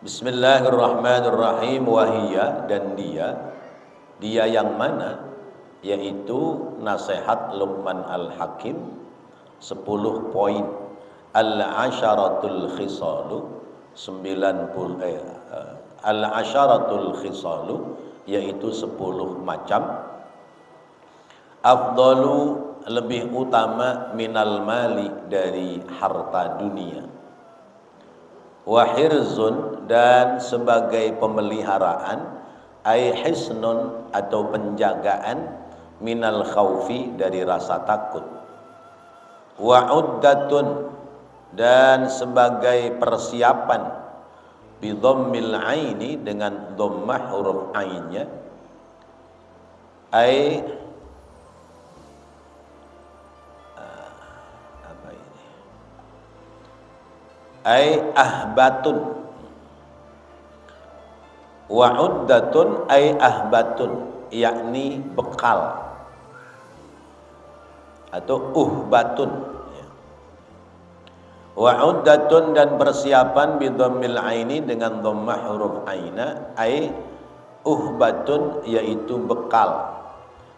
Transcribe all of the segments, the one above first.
Bismillahirrahmanirrahim. Wahiyya, dan dia yang mana, yaitu nasihat Luqman Al-Hakim 10 poin. Al-asharatul khisalu 90 Al-asharatul khisalu, yaitu 10 macam. Afdalu, lebih utama, minal mali, dari harta dunia. Wahirzun, dan sebagai pemeliharaan, ai hisnun, atau penjagaan, minal khaufi, dari rasa takut. Wa'uddatun, dan sebagai persiapan, bidhammil aini, dengan dhammah huruf ainnya, ai ahbatun. Wa'uddatun ay ahbatun, yakni bekal, atau uhbatun. Wa'uddatun, dan persiapan, bidhammil aini, dengan dhammah huruf aina, ay uhbatun, yaitu bekal,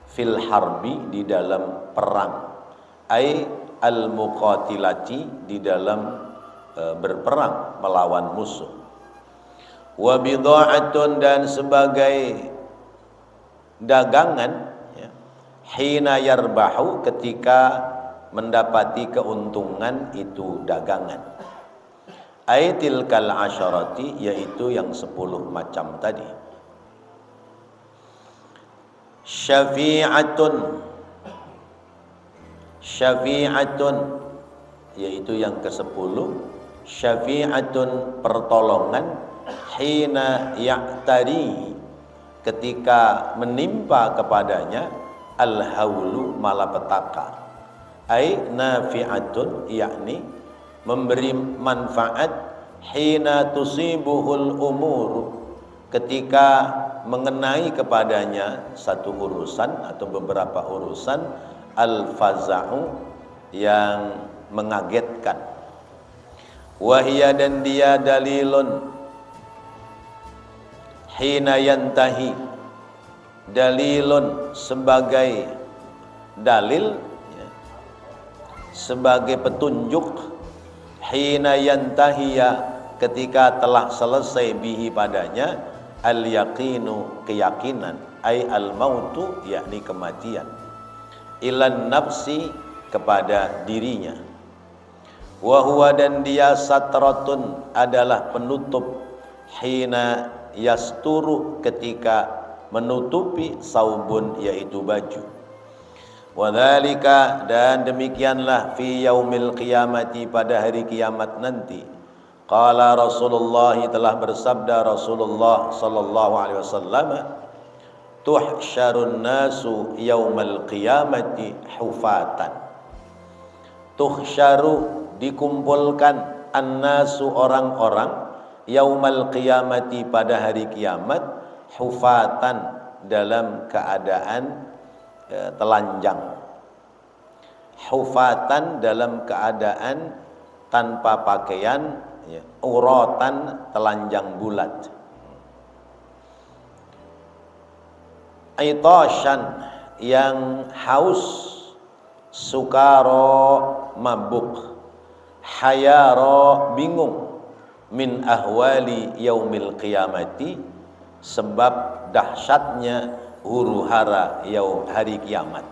fil harbi, di dalam perang, ay al muqatilati, di dalam berperang melawan musuh. Wa bidha'atun, dan sebagai dagangan, ya, hina yarbahu, ketika mendapati keuntungan itu dagangan. Aitil kal asyarati, yaitu yang 10 macam tadi. Syafi'atun, yaitu yang ke-10. Syafi'atun, pertolongan, hina ya'tari, ketika menimpa kepadanya, al-haulu, malapetaka. Ai nafi'atun, yakni memberi manfaat, hina tusibuhul umur, ketika mengenai kepadanya satu urusan atau beberapa urusan, al-faza'u, yang mengagetkan. Wahiyya, dan dia dalilun, hina yantahi, dalilun, sebagai dalil, ya, sebagai petunjuk, hina yantahiya, ketika telah selesai, bihi, padanya, al yaqinu, keyakinan, ay al mautu, yakni kematian, ilan nafsi, kepada dirinya. Wa huwa, dan dia satratun, adalah penutup, hina yasturu, ketika menutupi, saubun, yaitu baju. Wa dzalika, dan demikianlah, fi yaumil qiyamati, pada hari kiamat nanti. Qala Rasulullah, telah bersabda Rasulullah sallallahu alaihi wasallam, tuhsyarun nasu yaumal qiyamati hufatan. Tuhsyaru, dikumpulkan, annasu, orang-orang, yaumal qiyamati, pada hari kiamat, hufatan, dalam keadaan telanjang. Hufatan, dalam keadaan tanpa pakaian, ya, uratan, telanjang bulat. Aitashan, yang haus, sukaro, mabuk, hayaro, bingung, min ahwali yaumil qiyamati, sebab dahsyatnya huru-hara hari kiamat.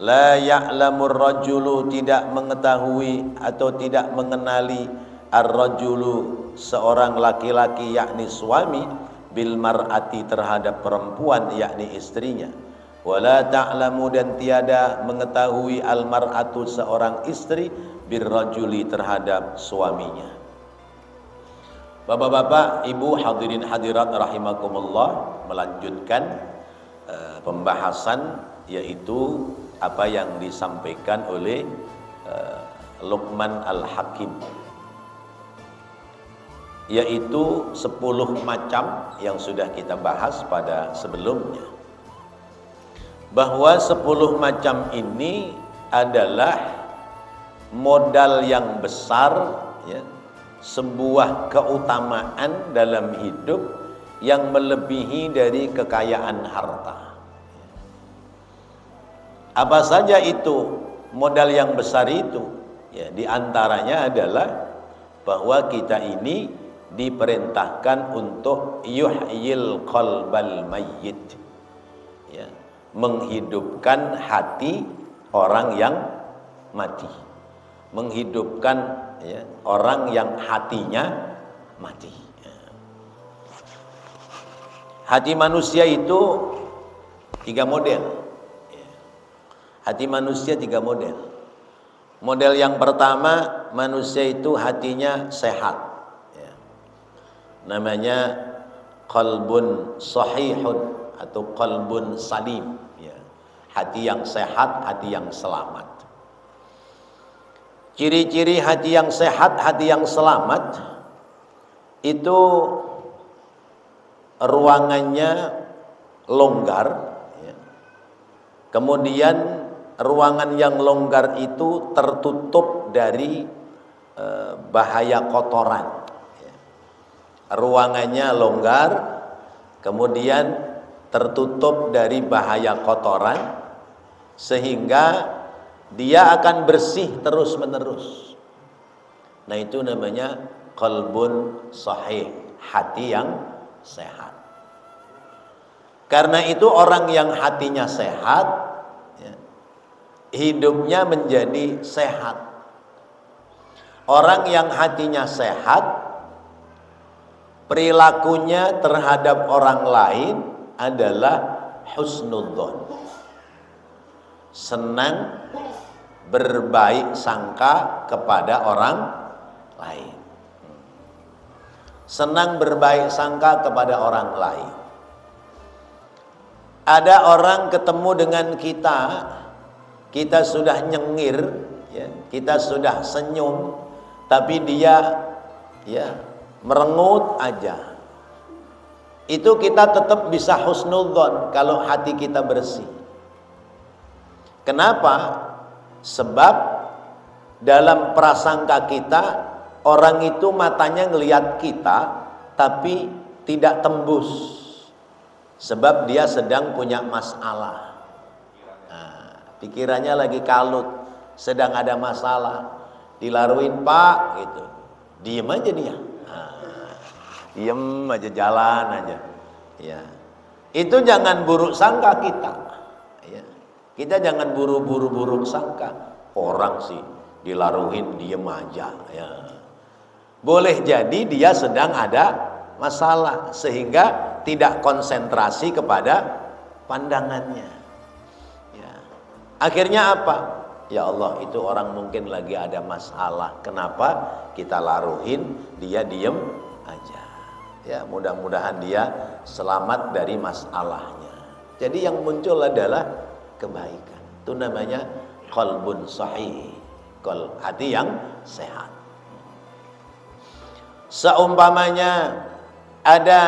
La ya'lamur rajulu, tidak mengetahui atau tidak mengenali, ar-rajulu, seorang laki-laki, yakni suami, bil mar'ati, terhadap perempuan, yakni istrinya. Wala ta'lamu, dan tiada mengetahui, al mar'atu, seorang istri, birrajuli, terhadap suaminya. Bapak-bapak, ibu, hadirin hadirat rahimakumullah, melanjutkan pembahasan, yaitu apa yang disampaikan oleh Luqman Al-Hakim, yaitu 10 macam yang sudah kita bahas pada sebelumnya, bahwa 10 macam ini adalah modal yang besar, ya, sebuah keutamaan dalam hidup yang melebihi dari kekayaan harta. Apa saja itu modal yang besar itu? Ya, di antaranya adalah bahwa kita ini diperintahkan untuk yuhyil qalbal mayyit, ya, menghidupkan hati orang yang mati, menghidupkan, ya, orang yang hatinya mati. Hati manusia itu 3 model. Hati manusia 3 model. Model yang pertama, manusia itu hatinya sehat, ya. Namanya qalbun sahihun atau qalbun salim, ya. Hati yang sehat, hati yang selamat. Ciri-ciri hati yang sehat, hati yang selamat itu ruangannya longgar, ya. Kemudian ruangan yang longgar itu tertutup dari bahaya kotoran, ya. Ruangannya longgar, kemudian tertutup dari bahaya kotoran, sehingga dia akan bersih terus menerus. Nah, itu namanya qalbun sahih, hati yang sehat. Karena itu orang yang hatinya sehat, ya, hidupnya menjadi sehat. Orang yang hatinya sehat, perilakunya terhadap orang lain adalah husnudzon, senang berbaik sangka kepada orang lain, senang berbaik sangka kepada orang lain. Ada orang ketemu dengan kita sudah nyengir, ya, kita sudah senyum, tapi dia, ya, merengut aja. Itu kita tetap bisa husnudzon kalau hati kita bersih. Kenapa? Sebab dalam prasangka kita, orang itu matanya ngelihat kita tapi tidak tembus. Sebab dia sedang punya masalah. Nah, pikirannya lagi kalut, sedang ada masalah. Dilaruin, Pak, gitu. Diem aja dia. Nah, diem aja, jalan aja. Ya. Itu jangan buruk sangka kita. Ya. Kita jangan buru-buru buruk sangka. Orang sih dilaruin diem aja. Ya. Boleh jadi dia sedang ada masalah, sehingga tidak konsentrasi kepada pandangannya, ya. Akhirnya apa? Ya Allah, itu orang mungkin lagi ada masalah. Kenapa kita laruhin, dia diem aja, ya. Mudah-mudahan dia selamat dari masalahnya. Jadi yang muncul adalah kebaikan. Itu namanya qalbun sahih, hati yang sehat. Seumpamanya ada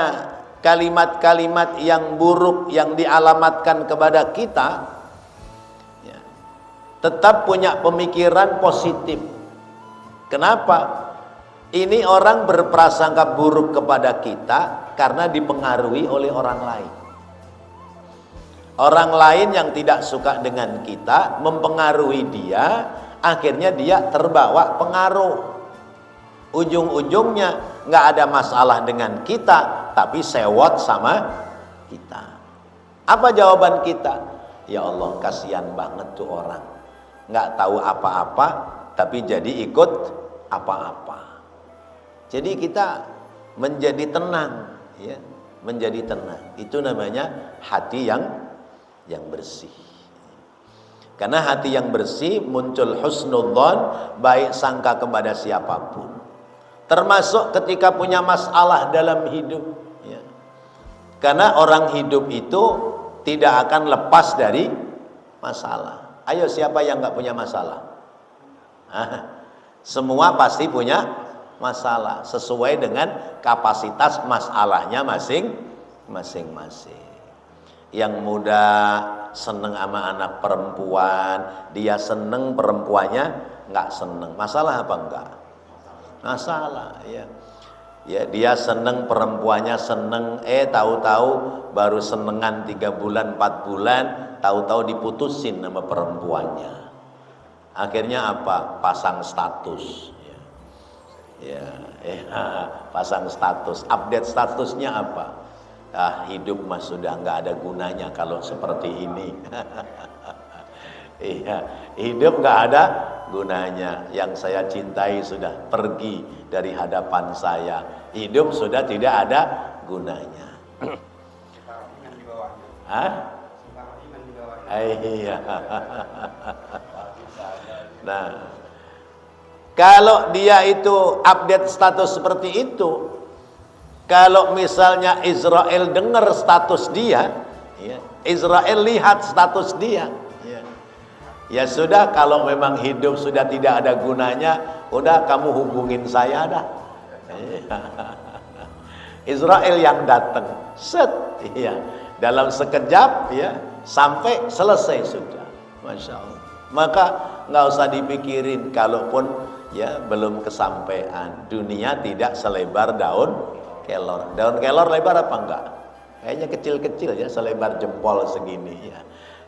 kalimat-kalimat yang buruk yang dialamatkan kepada kita, ya, tetap punya pemikiran positif. Kenapa? Ini orang berprasangka buruk kepada kita karena dipengaruhi oleh orang lain. Orang lain yang tidak suka dengan kita mempengaruhi dia, akhirnya dia terbawa pengaruh. Ujung-ujungnya nggak ada masalah dengan kita, tapi sewot sama kita. Apa jawaban kita? Ya Allah, kasihan banget tuh orang, nggak tahu apa-apa, tapi jadi ikut apa-apa. Jadi kita menjadi tenang, ya, menjadi tenang. Itu namanya hati yang bersih. Karena hati yang bersih muncul husnudzon, baik sangka kepada siapapun. Termasuk ketika punya masalah dalam hidup, ya. Karena orang hidup itu tidak akan lepas dari masalah. Ayo, siapa yang nggak punya masalah? Semua pasti punya masalah, sesuai dengan kapasitas masalahnya masing-masing. Yang muda seneng sama anak perempuan, dia seneng, perempuannya nggak seneng. Masalah apa enggak? masalah ya. Ya dia seneng, perempuannya seneng, tahu-tahu baru senengan 3 bulan 4 bulan, tahu-tahu diputusin sama perempuannya. Akhirnya apa? Pasang status. Ya, pasang status. Update statusnya apa? Hidup mas sudah nggak ada gunanya kalau seperti ini. Iya, hidup nggak ada gunanya. Yang saya cintai sudah pergi dari hadapan saya. Hidup sudah tidak ada gunanya. Iya. Nah, kalau dia itu update status seperti itu, kalau misalnya Israel dengar status dia, ya, Israel lihat status dia, ya sudah, kalau memang hidup sudah tidak ada gunanya, udah kamu hubungin saya dah. Israel yang datang, set, ya, dalam sekejap, ya, sampai selesai sudah, masya Allah. Maka nggak usah dipikirin, kalaupun ya belum kesampaian. Dunia tidak selebar daun kelor. Daun kelor lebar apa enggak? Kayaknya kecil-kecil ya, selebar jempol segini ya.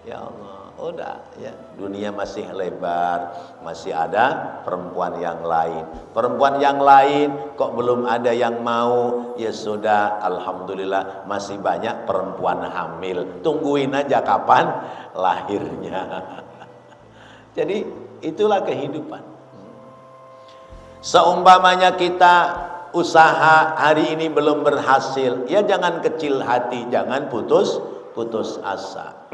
Ya Allah, udah ya, dunia masih lebar, masih ada perempuan yang lain. Perempuan yang lain kok belum ada yang mau, ya sudah, alhamdulillah masih banyak perempuan hamil. Tungguin aja kapan lahirnya. Jadi itulah kehidupan. Seumpamanya kita usaha hari ini belum berhasil, ya jangan kecil hati, jangan putus asa.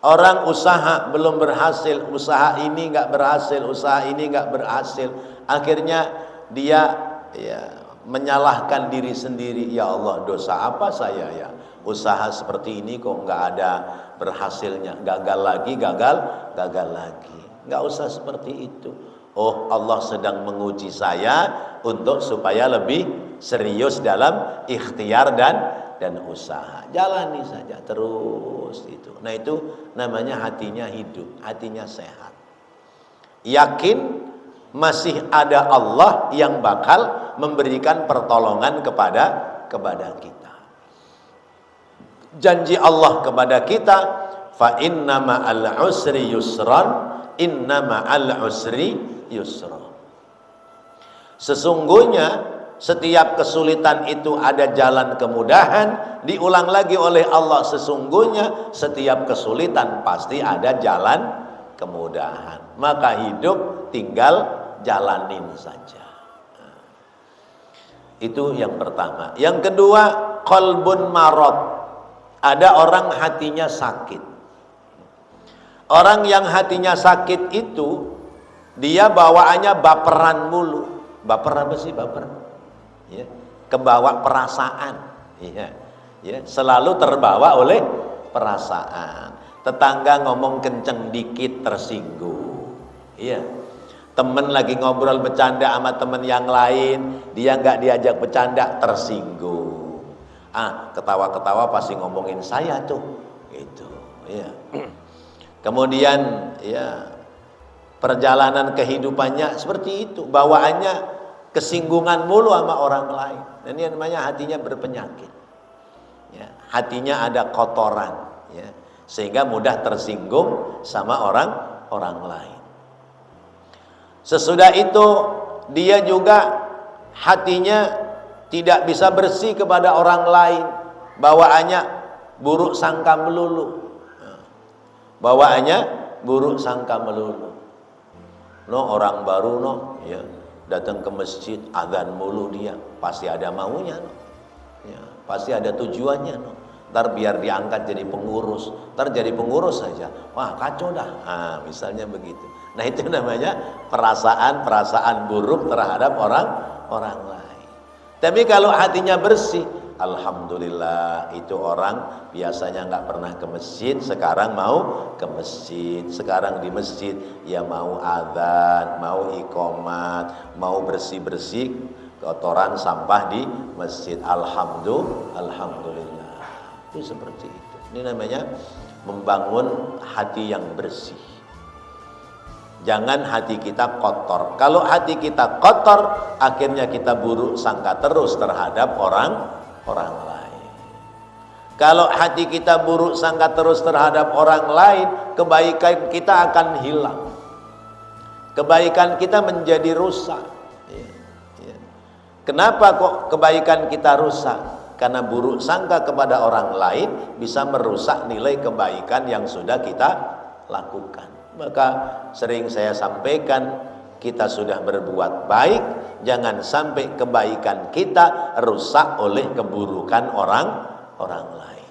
Orang usaha belum berhasil, usaha ini nggak berhasil, usaha ini nggak berhasil, akhirnya dia ya menyalahkan diri sendiri. Ya Allah, dosa apa saya ya? Usaha seperti ini kok nggak ada berhasilnya, gagal lagi. Nggak usah seperti itu. Oh, Allah sedang menguji saya untuk supaya lebih serius dalam ikhtiar dan usaha. Jalani saja terus itu. Nah, itu namanya hatinya hidup, hatinya sehat. Yakin masih ada Allah yang bakal memberikan pertolongan kepada kita. Janji Allah kepada kita, fa inna ma'al usri yusran, inna ma'al usri yusra. Sesungguhnya setiap kesulitan itu ada jalan kemudahan. Diulang lagi oleh Allah, sesungguhnya setiap kesulitan pasti ada jalan kemudahan. Maka hidup tinggal jalanin saja. Itu yang pertama. Yang kedua, qalbun marad. Ada orang hatinya sakit. Orang yang hatinya sakit itu, dia bawaannya baperan mulu. Baper apa sih baper? Ya, kebawa perasaan. Ya, ya, selalu terbawa oleh perasaan. Tetangga ngomong kenceng dikit tersinggung. Iya. Temen lagi ngobrol bercanda sama temen yang lain, dia nggak diajak bercanda tersinggung. Ketawa-ketawa pasti ngomongin saya tuh, gitu. Ya. Kemudian ya perjalanan kehidupannya seperti itu, bawaannya kesinggungan mulu sama orang lain. Dan ini namanya hatinya berpenyakit. Ya, hatinya ada kotoran, ya, sehingga mudah tersinggung sama orang lain. Sesudah itu dia juga hatinya tidak bisa bersih kepada orang lain, bawaannya buruk sangka melulu. Bawaannya buruk sangka melulu. Orang baru ya, datang ke masjid azan mulu dia, pasti ada maunya ya, pasti ada tujuannya Ntar biar diangkat jadi pengurus, ntar jadi pengurus saja, wah kacau dah. Misalnya begitu. Nah, itu namanya perasaan buruk terhadap orang lain. Tapi kalau hatinya bersih, alhamdulillah, itu orang biasanya nggak pernah ke masjid, sekarang mau ke masjid. Sekarang di masjid ya mau adzan, mau iqomat, mau bersih-bersih kotoran sampah di masjid. Alhamdulillah. Itu seperti itu. Ini namanya membangun hati yang bersih. Jangan hati kita kotor. Kalau hati kita kotor, akhirnya kita buruk sangka terus terhadap orang lain. Kalau hati kita buruk sangka terus terhadap orang lain, kebaikan kita akan hilang. Kebaikan kita menjadi rusak. Kenapa kok kebaikan kita rusak? Karena buruk sangka kepada orang lain bisa merusak nilai kebaikan yang sudah kita lakukan. Maka sering saya sampaikan, kita sudah berbuat baik, jangan sampai kebaikan kita rusak oleh keburukan orang lain.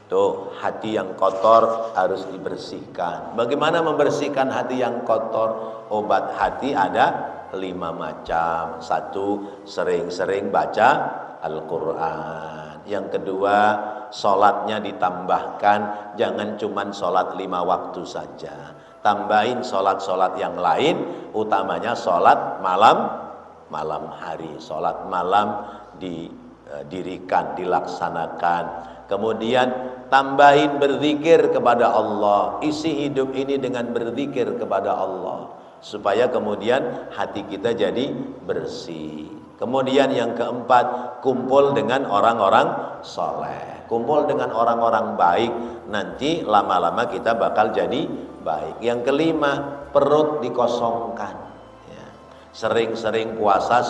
Tuh, hati yang kotor harus dibersihkan. Bagaimana membersihkan hati yang kotor? Obat hati ada 5 macam. 1, sering-sering baca Al-Quran. Yang kedua, sholatnya ditambahkan, jangan cuman sholat 5 waktu saja, tambahin sholat-sholat yang lain, utamanya sholat malam hari. Sholat malam didirikan, dilaksanakan. Kemudian tambahin berzikir kepada Allah, isi hidup ini dengan berzikir kepada Allah, supaya kemudian hati kita jadi bersih. Kemudian yang keempat, kumpul dengan orang-orang soleh, kumpul dengan orang-orang baik, nanti lama-lama kita bakal jadi baik. Yang kelima, perut dikosongkan, ya. Sering-sering puasa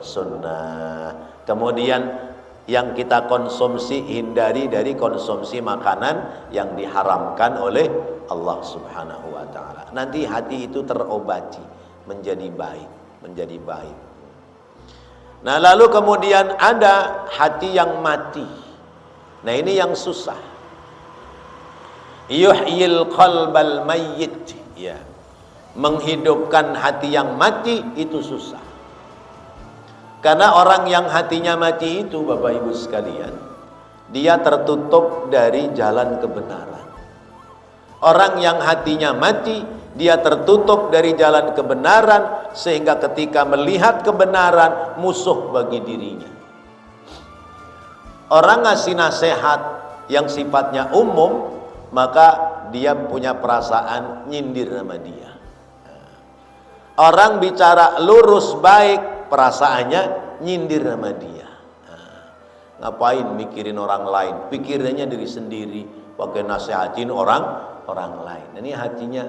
sunnah. Kemudian yang kita konsumsi, hindari dari konsumsi makanan yang diharamkan oleh Allah Subhanahu wa ta'ala. Nanti hati itu terobati, menjadi baik. Nah, lalu kemudian ada hati yang mati. Nah, ini yang susah. Yuhyil qalbal mayyit, ya. Menghidupkan hati yang mati itu susah. Karena orang yang hatinya mati itu, Bapak Ibu sekalian, dia tertutup dari jalan kebenaran. Orang yang hatinya mati, dia tertutup dari jalan kebenaran, sehingga ketika melihat kebenaran, musuh bagi dirinya. Orang ngasih nasihat yang sifatnya umum, maka dia punya perasaan nyindir sama dia. Orang bicara lurus baik, perasaannya nyindir sama dia. Ngapain mikirin orang lain, pikirannya diri sendiri, pakai nasihatin orang lain. Ini hatinya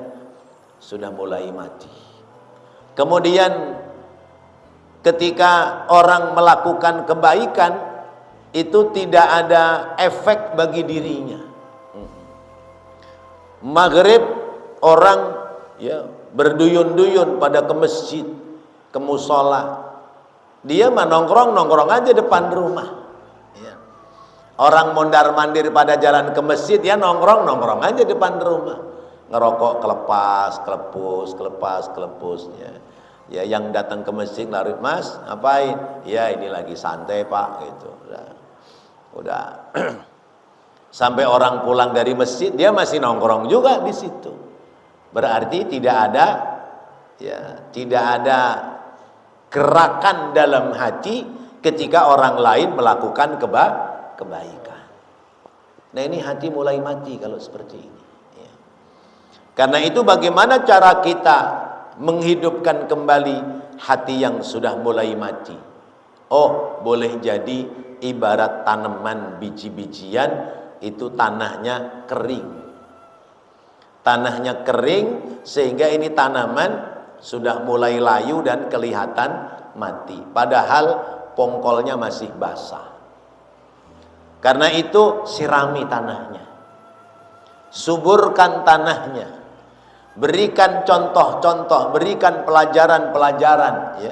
sudah mulai mati. Kemudian ketika orang melakukan kebaikan, itu tidak ada efek bagi dirinya. Maghrib orang ya berduyun-duyun pada ke masjid, ke musola, dia mah nongkrong aja depan rumah, ya. Orang mondar-mandir pada jalan ke masjid, ya nongkrong aja depan rumah, ngerokok kelepas kelepusnya. Ya, yang datang ke masjid lari, Mas ngapain? Ya ini lagi santai Pak, gitu. Udah sampai orang pulang dari masjid, dia masih nongkrong juga di situ. Berarti tidak ada gerakan dalam hati ketika orang lain melakukan kebaikan. Nah, ini hati mulai mati kalau seperti ini, ya. Karena itu bagaimana cara kita menghidupkan kembali hati yang sudah mulai mati? Oh, boleh jadi ibarat tanaman biji-bijian, itu tanahnya kering. Tanahnya kering sehingga ini tanaman sudah mulai layu dan kelihatan mati, padahal pongkolnya masih basah. Karena itu sirami tanahnya, suburkan tanahnya, berikan contoh-contoh, berikan pelajaran-pelajaran,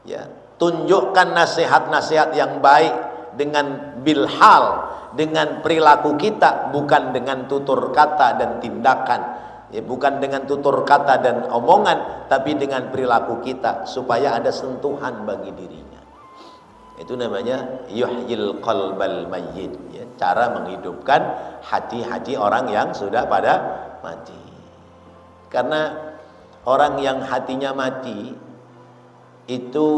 ya. Tunjukkan nasihat-nasihat yang baik dengan bilhal, dengan perilaku kita, bukan dengan tutur kata dan tindakan, ya, bukan dengan tutur kata dan omongan, tapi dengan perilaku kita, supaya ada sentuhan bagi dirinya. Itu namanya yuhyil qalbal mayyit, ya, cara menghidupkan hati-hati orang yang sudah pada mati. Karena orang yang hatinya mati itu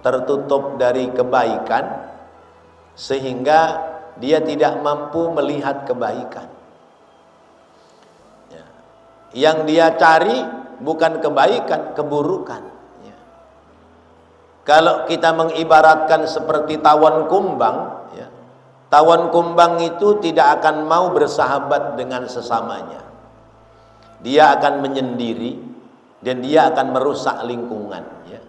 tertutup dari kebaikan, sehingga dia tidak mampu melihat kebaikan, ya. Yang dia cari bukan kebaikan, keburukan. Ya. Kalau kita mengibaratkan seperti tawon kumbang, ya, tawon kumbang itu tidak akan mau bersahabat dengan sesamanya. Dia akan menyendiri dan dia akan merusak lingkungan. Ya.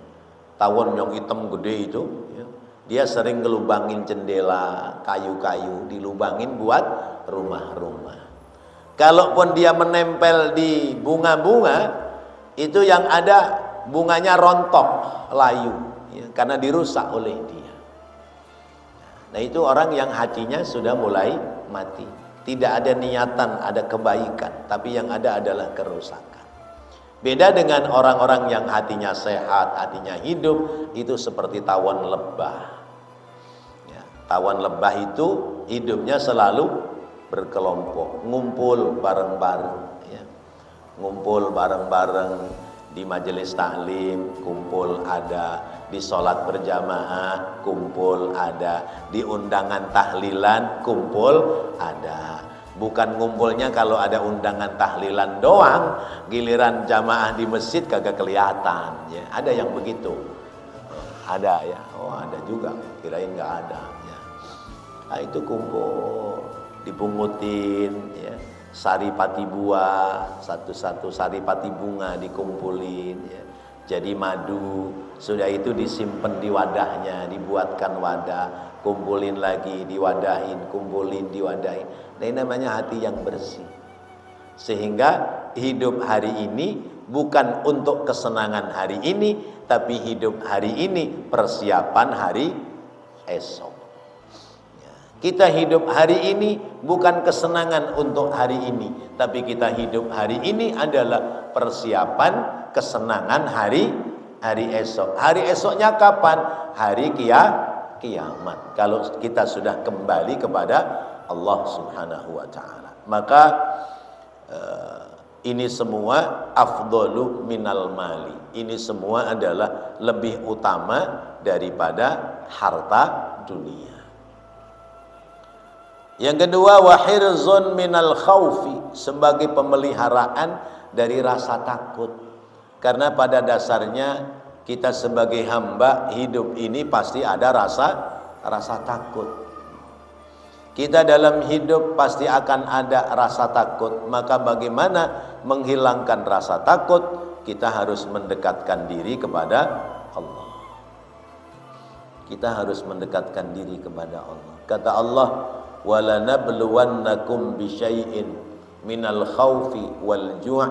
Tawon yang hitam gede itu, ya, dia sering ngelubangin jendela, kayu-kayu dilubangin buat rumah-rumah. Kalaupun dia menempel di bunga-bunga, itu yang ada bunganya rontok, layu, ya, karena dirusak oleh dia. Nah itu orang yang hatinya sudah mulai mati. Tidak ada niatan, ada kebaikan, tapi yang ada adalah kerusakan. Beda dengan orang-orang yang hatinya sehat, hatinya hidup, itu seperti tawon lebah. Ya, tawon lebah itu hidupnya selalu berkelompok, ngumpul bareng-bareng, ya. Ngumpul bareng-bareng di majelis taklim, kumpul ada, di sholat berjamaah, kumpul ada, di undangan tahlilan, kumpul ada. Bukan ngumpulnya kalau ada undangan tahlilan doang, giliran jamaah di masjid kagak kelihatan, ya. Ada yang begitu, ada ya, oh ada juga, kirain nggak ada, ya. Nah, itu kumpul, dipungutin, ya, saripati buah, satu-satu saripati bunga dikumpulin, ya, jadi madu. Sudah itu disimpan di wadahnya, dibuatkan wadah, kumpulin lagi, diwadahin, kumpulin, diwadahin. Nah, ini namanya hati yang bersih. Sehingga hidup hari ini bukan untuk kesenangan hari ini, tapi hidup hari ini persiapan hari esok. Kita hidup hari ini bukan kesenangan untuk hari ini, tapi kita hidup hari ini adalah persiapan kesenangan hari esok. Hari esoknya kapan? Hari kiamat. Kalau kita sudah kembali kepada Allah Subhanahu wa taala. Maka ini semua afdhalu minal mali. Ini semua adalah lebih utama daripada harta dunia. Yang kedua, wahirzun minal khaufi, sebagai pemeliharaan dari rasa takut. Karena pada dasarnya kita sebagai hamba hidup ini pasti ada rasa takut. Kita dalam hidup pasti akan ada rasa takut. Maka bagaimana menghilangkan rasa takut? Kita harus mendekatkan diri kepada Allah. Kita harus mendekatkan diri kepada Allah. Kata Allah, وَلَنَبْلُوَنَّكُمْ بِشَيْءٍ مِنَ الْخَوْفِ وَالْجُوعِ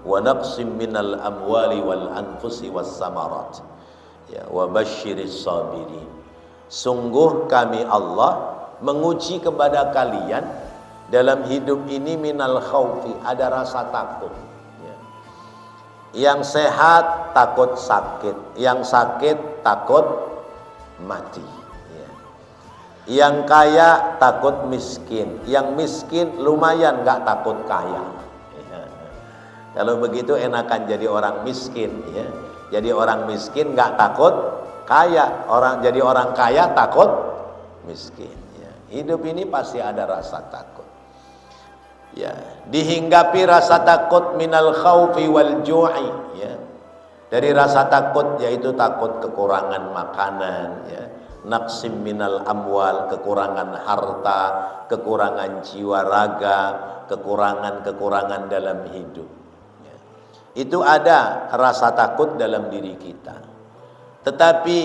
وَنَقْصٍ مِنَ الْأَمْوَالِ وَالْأَنْفُسِ وَالثَّمَرَاتِ وَبَشِّرِ الصَّابِرِينَ. Sungguh kami Allah menguji kepada kalian dalam hidup ini minal khaufi, ada rasa takut, ya. Yang sehat takut sakit, yang sakit takut mati. Yang kaya takut miskin, yang miskin lumayan nggak takut kaya. Ya. Kalau begitu enakan jadi orang miskin, ya. Jadi orang miskin nggak takut kaya, jadi orang kaya takut miskin. Ya. Hidup ini pasti ada rasa takut. Ya, dihinggapi rasa takut minal khaufi wal ju'i, ya. Dari rasa takut yaitu takut kekurangan makanan, ya. Naqsim minal amwal, kekurangan harta, kekurangan jiwa raga, kekurangan dalam hidup, ya. Itu ada rasa takut dalam diri kita. Tetapi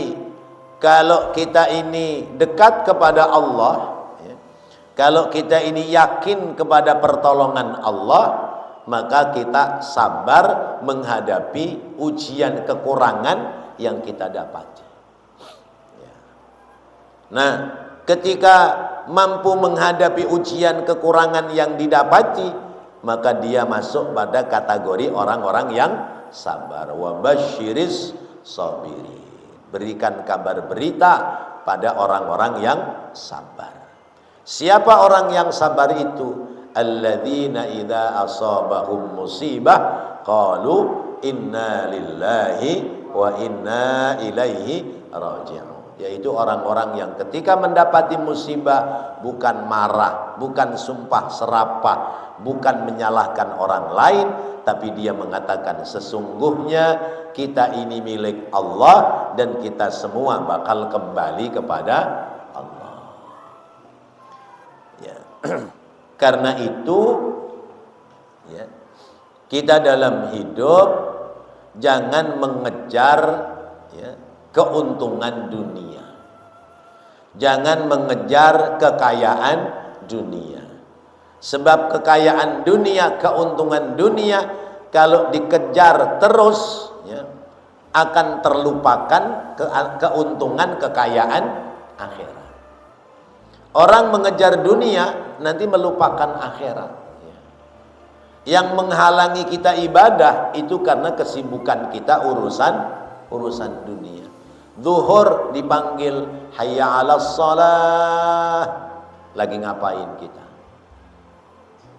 kalau kita ini dekat kepada Allah, ya, kalau kita ini yakin kepada pertolongan Allah, maka kita sabar menghadapi ujian kekurangan yang kita dapati. Nah, ketika mampu menghadapi ujian kekurangan yang didapati, maka dia masuk pada kategori orang-orang yang sabar. Wa basyiris sabirin. Berikan kabar berita pada orang-orang yang sabar. Siapa orang yang sabar itu? Alladzina idza asabahum musibah qalu inna lillahi wa inna ilaihi raji'un. yaitu orang-orang yang ketika mendapati musibah bukan marah, bukan sumpah serapah, bukan menyalahkan orang lain, tapi dia mengatakan sesungguhnya kita ini milik Allah dan kita semua bakal kembali kepada Allah. Ya. Karena itu ya, kita dalam hidup jangan mengejar ya, keuntungan dunia, jangan mengejar kekayaan dunia. Sebab kekayaan dunia, keuntungan dunia kalau dikejar terus ya, akan terlupakan keuntungan kekayaan akhirat. Orang mengejar dunia nanti melupakan akhirat ya. Yang menghalangi kita ibadah itu karena kesibukan kita urusan dunia. Zuhur dipanggil hayya 'alas shalah, lagi ngapain kita?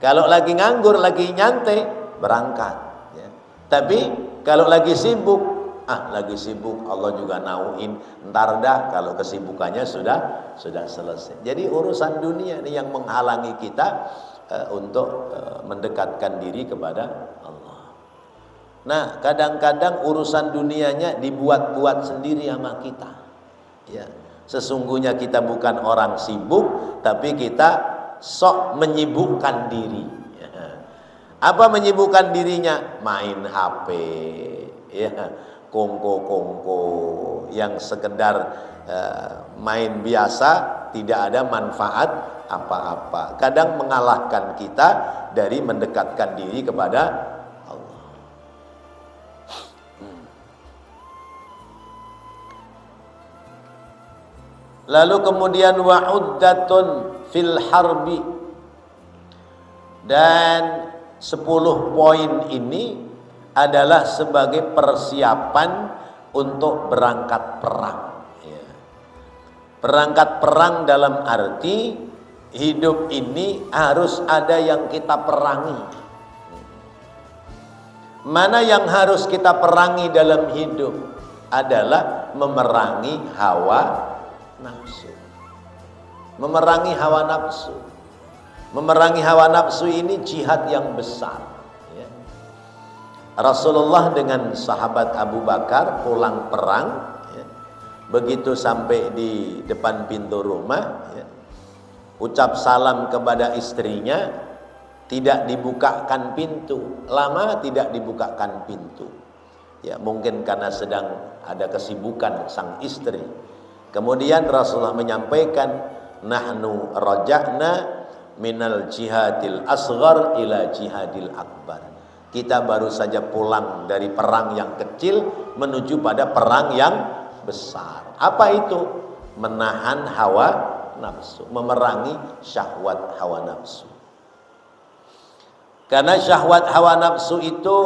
Kalau lagi nganggur, lagi nyantai, berangkat ya. Tapi kalau lagi sibuk, lagi sibuk, Allah juga nauin, ntar dah kalau kesibukannya sudah selesai. Jadi urusan dunia ini yang menghalangi kita untuk mendekatkan diri kepada Allah. Nah, kadang-kadang urusan dunianya dibuat-buat sendiri sama kita. Ya, sesungguhnya kita bukan orang sibuk, tapi kita sok menyibukkan diri. Ya. Apa menyibukkan dirinya? Main HP, ya, kongko-kongko yang sekedar main biasa, tidak ada manfaat apa-apa. Kadang mengalahkan kita dari mendekatkan diri kepada Allah. Lalu kemudian wa'uddatun fil harbi, dan 10 poin ini adalah sebagai persiapan untuk berangkat perang ya. Berangkat perang dalam arti hidup ini harus ada yang kita perangi. Mana yang harus kita perangi dalam hidup adalah memerangi hawa nafsu. Memerangi hawa nafsu. Memerangi hawa nafsu ini jihad yang besar. Rasulullah dengan sahabat Abu Bakar pulang perang ya. Begitu sampai di depan pintu rumah ya, ucap salam kepada istrinya, tidak dibukakan pintu. Lama tidak dibukakan pintu ya, mungkin karena sedang ada kesibukan sang istri. Kemudian Rasulullah menyampaikan, nahnu raja'na minal jihadil asghar ila jihadil akbar. Kita baru saja pulang dari perang yang kecil menuju pada perang yang besar. Apa itu? Menahan hawa nafsu, memerangi syahwat hawa nafsu. Karena syahwat hawa nafsu itu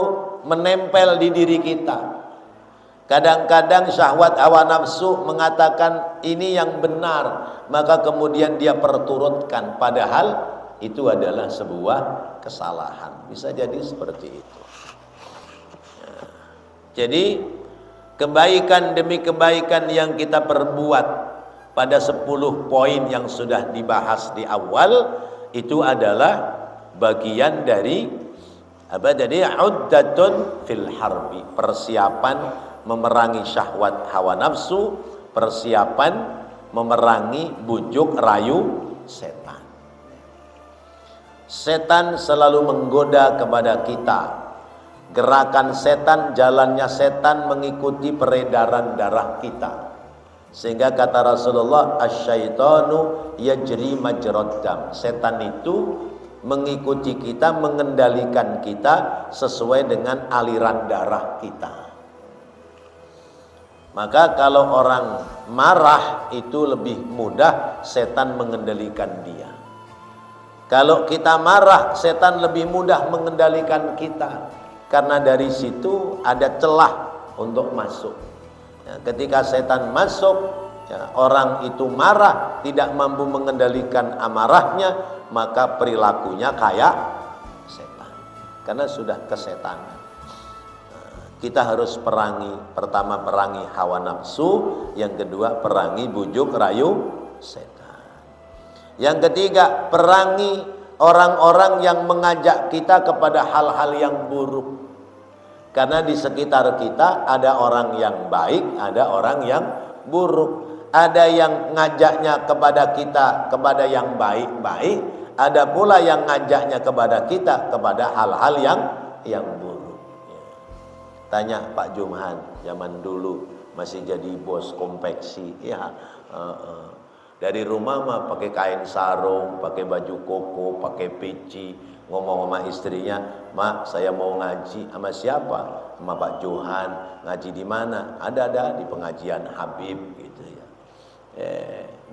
menempel di diri kita. Kadang-kadang syahwat hawa nafsu mengatakan ini yang benar, maka kemudian dia perturutkan, padahal itu adalah sebuah kesalahan. Bisa jadi seperti itu. Nah, jadi kebaikan demi kebaikan yang kita perbuat pada 10 poin yang sudah dibahas di awal itu adalah bagian dari apa? Jadi uddatun fil harbi, persiapan memerangi syahwat hawa nafsu, persiapan memerangi bujuk rayu setan. Setan selalu menggoda kepada kita. Gerakan setan, jalannya setan mengikuti peredaran darah kita. Sehingga kata Rasulullah, asyaitanu yajri majrad dam. Setan itu mengikuti kita, mengendalikan kita sesuai dengan aliran darah kita. Maka kalau orang marah itu lebih mudah setan mengendalikan dia. Kalau kita marah, setan lebih mudah mengendalikan kita. Karena dari situ ada celah untuk masuk. Ya, ketika setan masuk, ya, orang itu marah, tidak mampu mengendalikan amarahnya, maka perilakunya kayak setan. Karena sudah kesetanan. Nah, kita harus perangi. Pertama perangi hawa nafsu, yang kedua perangi bujuk rayu setan. Yang ketiga perangi orang-orang yang mengajak kita kepada hal-hal yang buruk. Karena di sekitar kita ada orang yang baik, ada orang yang buruk. Ada yang ngajaknya kepada kita kepada yang baik-baik, ada pula yang ngajaknya kepada kita kepada hal-hal yang buruk. Tanya Pak Jumhan, zaman dulu masih jadi bos konveksi, ya. Dari rumah mah pakai kain sarung, pakai baju koko, pakai peci, ngomong sama istrinya, "Mak, saya mau ngaji." Sama siapa? Sama Pak Johan. Ngaji di mana? Ada di pengajian Habib gitu ya.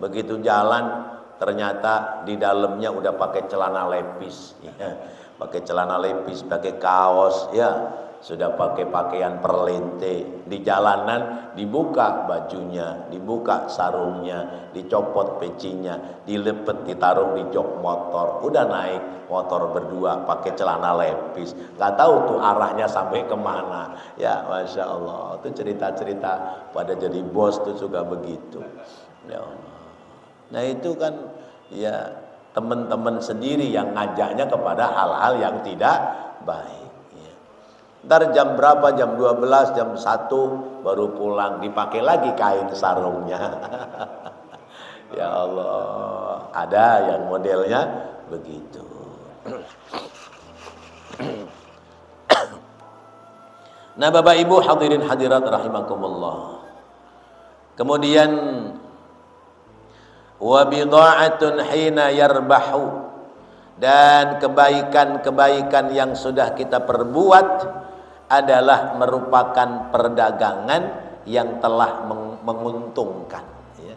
Begitu jalan ternyata di dalamnya udah pakai celana lepis, ya. Pakai celana lepis, pakai kaos, ya. Sudah pakai pakaian perlente. Di jalanan dibuka bajunya, dibuka sarungnya, dicopot pecinya, dilepet, ditaruh di jok motor. Udah naik motor berdua pakai celana lepis. Gak tahu tuh arahnya sampai kemana. Ya Masya Allah, itu cerita-cerita pada jadi bos tuh juga begitu. Ya Allah. Nah itu kan ya teman-teman sendiri yang ngajaknya kepada hal-hal yang tidak baik. Ntar jam berapa, jam 12, jam 1 baru pulang, dipakai lagi kain sarungnya. Ya Allah, ada yang modelnya begitu. Nah Bapak Ibu hadirin hadirat rahimakumullah. Kemudian wa bidha'atun hina yarbahu, dan kebaikan-kebaikan yang sudah kita perbuat adalah merupakan perdagangan yang telah menguntungkan, ya.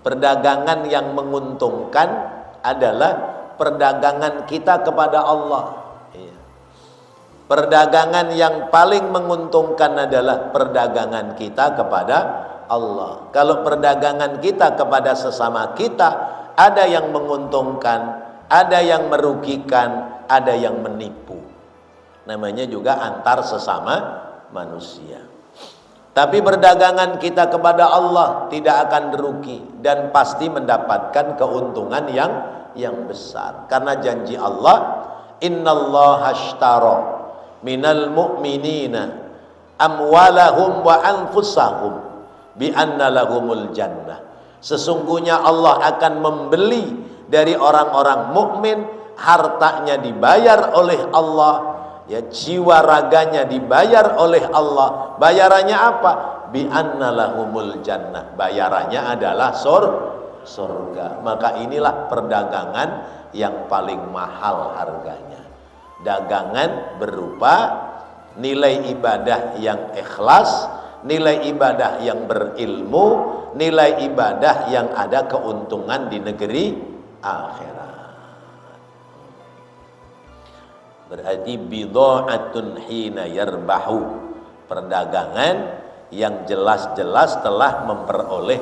Perdagangan yang menguntungkan adalah perdagangan kita kepada Allah, ya. Perdagangan yang paling menguntungkan adalah perdagangan kita kepada Allah. Kalau perdagangan kita kepada sesama kita, ada yang menguntungkan, ada yang merugikan, ada yang menipu. Namanya juga antar sesama manusia. Tapi perdagangan kita kepada Allah tidak akan rugi dan pasti mendapatkan keuntungan yang besar. Karena janji Allah, innallaha ashtara minal mu'minina amwalahum wa anfusahum bi anna lahumul jannah. Sesungguhnya Allah akan membeli dari orang-orang mukmin, hartanya dibayar oleh Allah, ya, jiwa raganya dibayar oleh Allah. Bayarannya apa? Bi anna lahumul jannah. Bayarannya adalah surga. Maka inilah perdagangan yang paling mahal harganya. Dagangan berupa nilai ibadah yang ikhlas, nilai ibadah yang berilmu, nilai ibadah yang ada keuntungan di negeri akhirat. Berarti bidha'atun hina yarbahu, perdagangan yang jelas-jelas telah memperoleh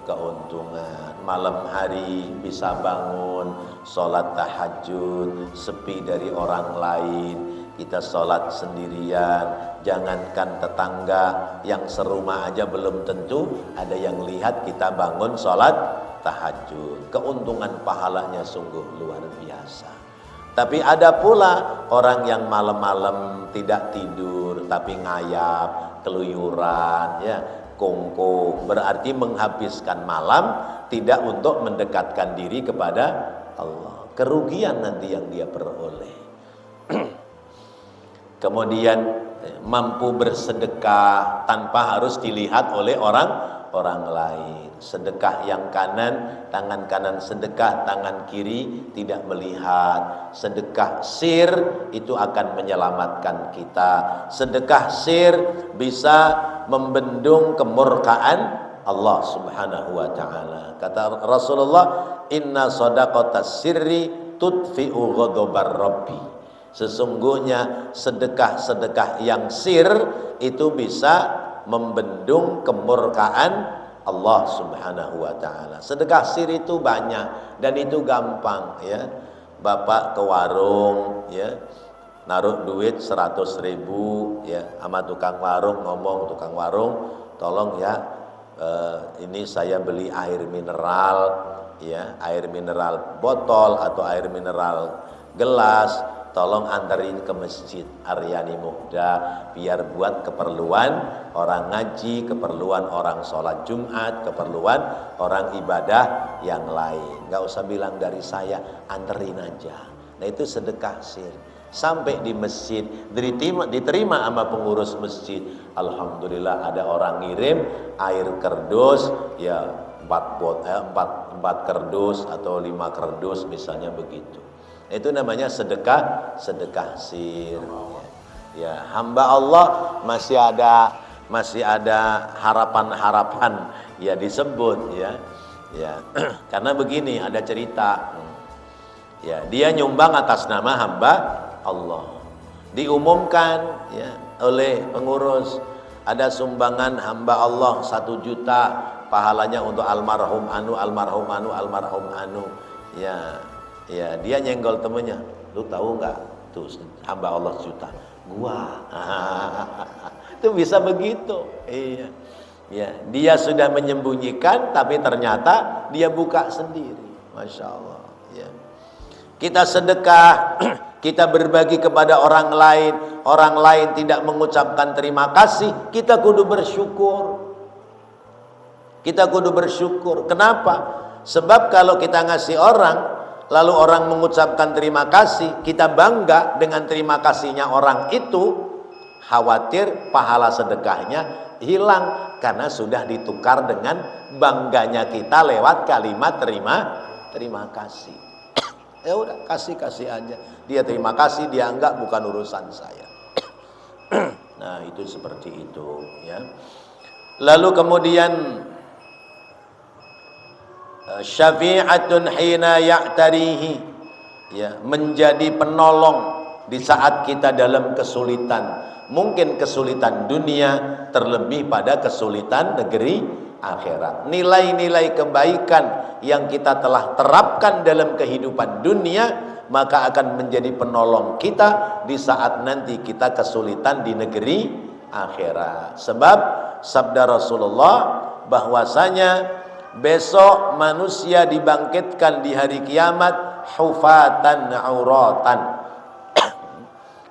keuntungan. Malam hari bisa bangun, sholat tahajud, sepi dari orang lain, kita sholat sendirian. Jangankan tetangga yang serumah aja belum tentu ada yang lihat kita bangun sholat tahajud. Keuntungan pahalanya sungguh luar biasa. Tapi ada pula orang yang malam-malam tidak tidur tapi ngayap, keluyuran, ya, kongko, berarti menghabiskan malam tidak untuk mendekatkan diri kepada Allah. Kerugian nanti yang dia peroleh. Kemudian mampu bersedekah tanpa harus dilihat oleh orang lain. Sedekah yang kanan, tangan kanan sedekah, tangan kiri tidak melihat. Sedekah sir itu akan menyelamatkan kita. Sedekah sir bisa membendung kemurkaan Allah Subhanahu wa taala. Kata Rasulullah, "Inna shadaqatas sirri tudfi'u ghadabar rabbi." Sesungguhnya sedekah-sedekah yang sir itu bisa membendung kemurkaan Allah Subhanahu wa taala. Sedekah sir itu banyak dan itu gampang, ya. Bapak ke warung, ya, naruh duit 100.000 ya, sama tukang warung, ngomong, tukang warung, tolong ya, ini saya beli air mineral ya, air mineral botol atau air mineral gelas, tolong anterin ke Masjid Aryani Muhda biar buat keperluan orang ngaji, keperluan orang sholat Jumat, keperluan orang ibadah yang lain. Nggak usah bilang dari saya, anterin aja. Nah itu sedekah sir. Sampai di masjid diterima sama pengurus masjid. Alhamdulillah ada orang ngirim air kerdus ya, 4 kerdus atau 5 kerdus misalnya begitu. Itu namanya sedekah sir. Ya, hamba Allah masih ada harapan ya disebut ya. Ya, karena begini ada cerita. Ya, dia nyumbang atas nama hamba Allah. Diumumkan ya oleh pengurus, ada sumbangan hamba Allah 1 juta, pahalanya untuk almarhum anu. Ya, dia nyenggol temennya. Lu tahu nggak? Tuh hamba Allah juta. Gua. Itu bisa begitu. Iya. Ya, dia sudah menyembunyikan tapi ternyata dia buka sendiri. Masya Allah. Ya. Kita sedekah, kita berbagi kepada orang lain tidak mengucapkan terima kasih, kita kudu bersyukur. Kenapa? Sebab kalau kita ngasih orang, lalu orang mengucapkan terima kasih, kita bangga dengan terima kasihnya orang itu, khawatir pahala sedekahnya hilang karena sudah ditukar dengan bangganya kita lewat kalimat terima kasih. Ya udah, kasih aja. Dia terima kasih, dia enggak, bukan urusan saya. Nah, itu seperti itu ya. Lalu kemudian syafi'atun hina ya'tarihi ya, menjadi penolong di saat kita dalam kesulitan. Mungkin kesulitan dunia terlebih pada kesulitan negeri akhirat. Nilai-nilai kebaikan yang kita telah terapkan dalam kehidupan dunia maka akan menjadi penolong kita di saat nanti kita kesulitan di negeri akhirat. Sebab sabda Rasulullah bahwasanya besok manusia dibangkitkan di hari kiamat hufatan auratan.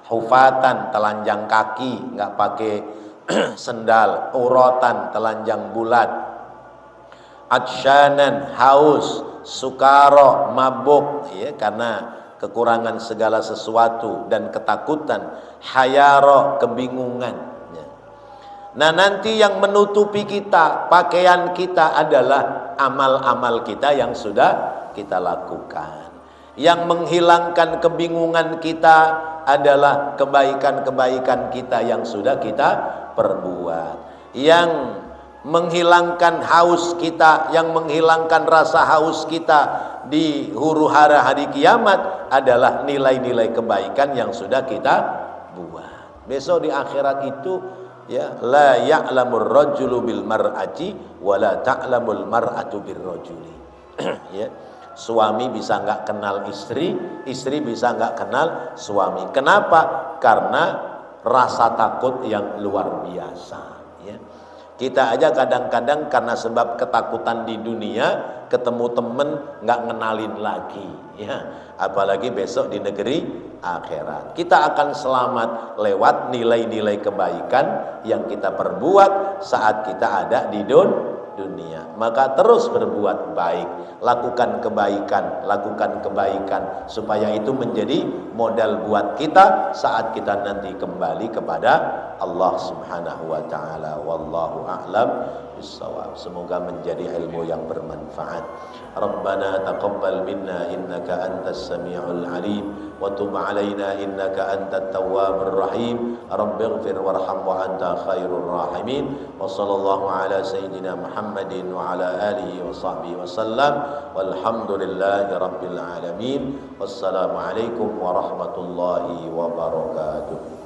Hufatan, telanjang kaki, nggak pakai sendal. Uratan, telanjang bulat. Atsyanan, haus. Sukaro, mabuk ya, karena kekurangan segala sesuatu dan ketakutan. Hayaro, kebingungan ya. Nah nanti yang menutupi kita, pakaian kita adalah amal-amal kita yang sudah kita lakukan. Yang menghilangkan kebingungan kita adalah kebaikan-kebaikan kita yang sudah kita perbuat. Yang menghilangkan haus kita, yang menghilangkan rasa haus kita di huru hara hari kiamat adalah nilai-nilai kebaikan yang sudah kita buat. Besok di akhirat itu ya, la ya'lamur rajulu bil mar'ati wa la ta'lamul mar'atu bir rajuli. Ya. Suami bisa nggak kenal istri, istri bisa nggak kenal suami. Kenapa? Karena rasa takut yang luar biasa. Ya. Kita aja kadang-kadang karena sebab ketakutan di dunia, ketemu temen nggak ngenalin lagi. Ya. Apalagi besok di negeri akhirat. Kita akan selamat lewat nilai-nilai kebaikan yang kita perbuat saat kita ada di dunia. Maka terus berbuat baik, lakukan kebaikan supaya itu menjadi modal buat kita saat kita nanti kembali kepada Allah Subhanahu wa taala. Wallahu a'lam bissawab. Semoga menjadi ilmu yang bermanfaat. Rabbana taqabbal minna innaka antas samiul alim wa tub alaina innaka antat tawwabur rahim. Rabbighfir warham wa anta khairur rahimin. Wa sallallahu ala sayyidina Muhammadin wa ala alihi wa sahbihi wa sallam. Walhamdulillahi rabbil alamin. Wassalamu alaikum warahmatullahi wabarakatuh.